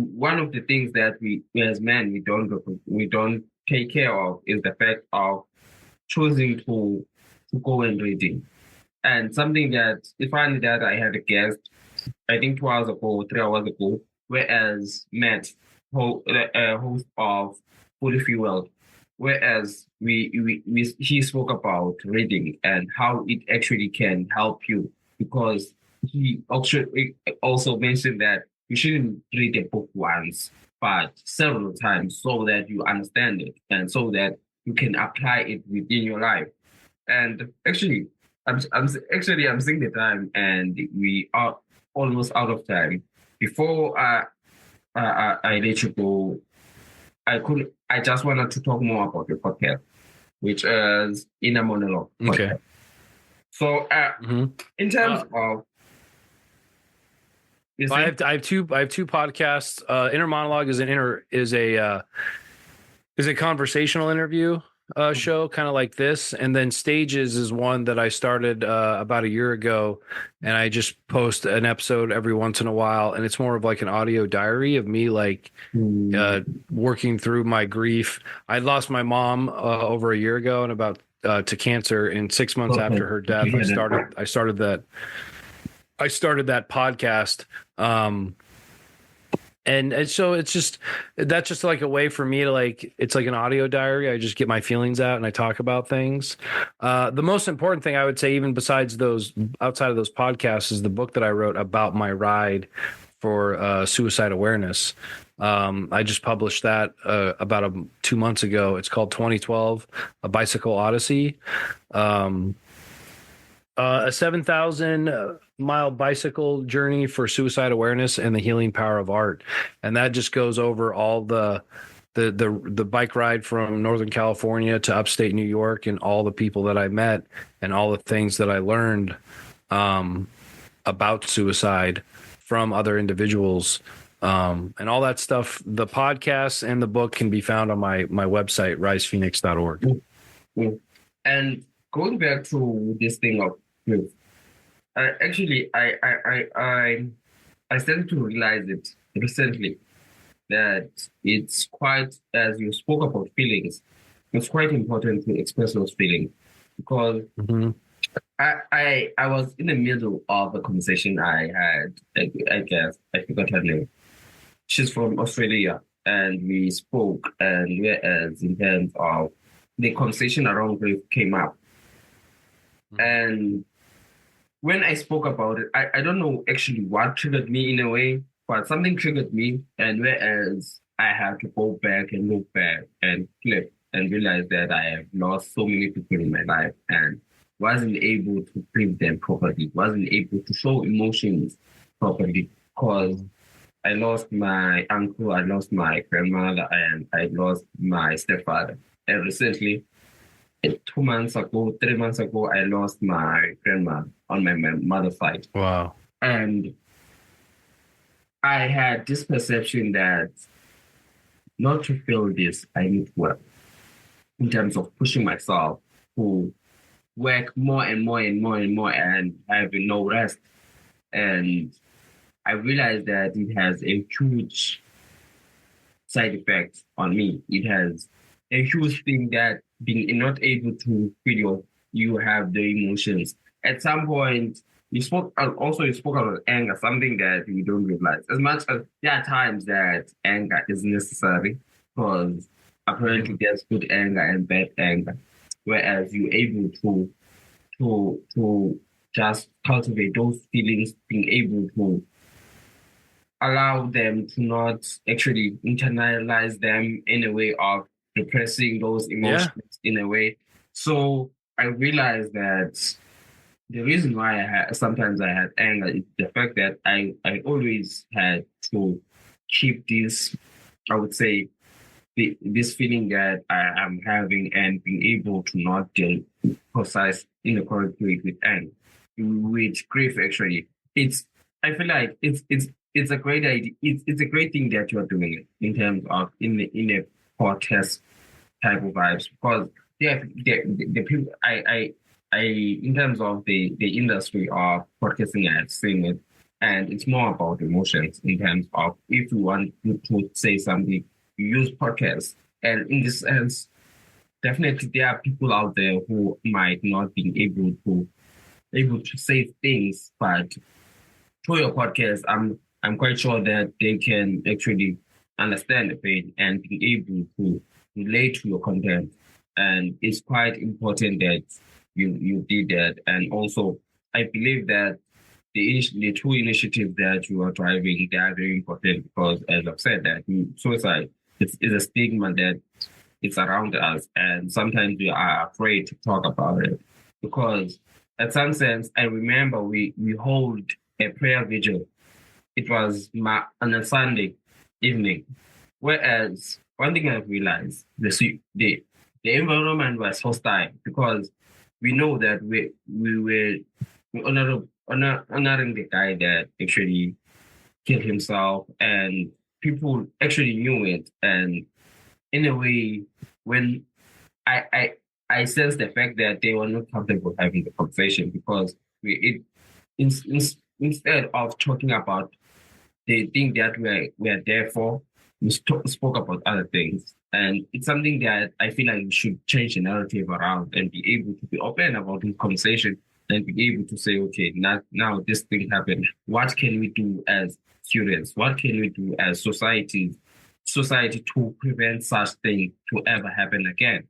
one of the things that we as men we don't take care of is the fact of choosing to go and reading. And something that if I that I had a guest, I think 2 hours ago, 3 hours ago, whereas Matt, host of Fully Fueled, whereas he spoke about reading and how it actually can help you because he also mentioned that you shouldn't read a book once, but several times so that you understand it and so that you can apply it within your life. And actually, I'm seeing the time, and we are almost out of time. Before I let you go, I just wanted to talk more about your podcast, which is Inner Monologue Okay. podcast. So, in terms of, I have two podcasts. Inner Monologue is a conversational interview show, kind of like this, and then Stages is one that I started about a year ago, and I just post an episode every once in a while, and it's more of like an audio diary of me like working through my grief. I lost my mom over a year ago, and about to cancer, and 6 months after her death, I started that podcast. And so that's just like a way for me to it's like an audio diary. I just get my feelings out and I talk about things. The most important thing I would say, even besides those, outside of those podcasts, is the book that I wrote about my ride for suicide awareness. I just published that about 2 months ago. It's called 2012, A Bicycle Odyssey. A 7,000 mile bicycle journey for suicide awareness and the healing power of art. And that just goes over all the bike ride from Northern California to upstate New York and all the people that I met and all the things that I learned about suicide from other individuals. And all that stuff. The podcast and the book can be found on my website, risephoenix.org. Mm-hmm. And going back to this thing of grief, I started to realize it recently that it's quite, as you spoke about feelings, it's quite important to express those feelings because I was in the middle of a conversation I had. I guess I forgot her name. She's from Australia, and we spoke, and whereas in terms of the conversation around grief came up. And when I spoke about it, I don't know actually what triggered me in a way, but something triggered me. And whereas I had to go back and look back and flip and realize that I have lost so many people in my life and wasn't able to grieve them properly, wasn't able to show emotions properly because I lost my uncle, I lost my grandmother, and I lost my stepfather. And recently, 2 months ago, 3 months ago, I lost my grandma on my mother's side. Wow. And I had this perception that not to feel this, I need to work in terms of pushing myself to work more and more and more and more and having no rest. And I realized that it has a huge side effect on me. It has a huge thing that being not able to feel you have the emotions. At some point, you spoke about anger, something that you don't realize. As much as there are times that anger is necessary, because apparently there's good anger and bad anger, whereas you're able to just cultivate those feelings, being able to allow them to not actually internalize them in a way of repressing those emotions in a way. So I realized that the reason why sometimes I had anger is the fact that I always had to keep this, I would say, this feeling that I am having and being able to not deal precise in the correct way with anger, with grief. Actually, I feel like it's a great idea. It's a great thing that you're doing it in terms of in a podcast type of vibes because the people I in terms of the industry of podcasting, I have seen it. And it's more about emotions in terms of if you want to say something, you use podcasts. And in this sense, definitely there are people out there who might not be able to say things, but through your podcast, I'm quite sure that they can actually understand the pain and be able to relate to your content. And it's quite important that you did that. And also, I believe that the two initiatives that you are driving, they are very important because, as I've said, that suicide is a stigma that it's around us, and sometimes we are afraid to talk about it because, at some sense, I remember we hold a prayer vigil. It was on a Sunday evening, whereas one thing I've realized the environment was hostile because we know that we were honoring the guy that actually killed himself, and people actually knew it. And in a way, when I I I sense the fact that they were not comfortable having the conversation because in, in, instead of talking about the thing that we're there for, we spoke about other things. And it's something that I feel like we should change the narrative around and be able to be open about this conversation and be able to say, okay, now this thing happened. What can we do as students? What can we do as society to prevent such thing to ever happen again?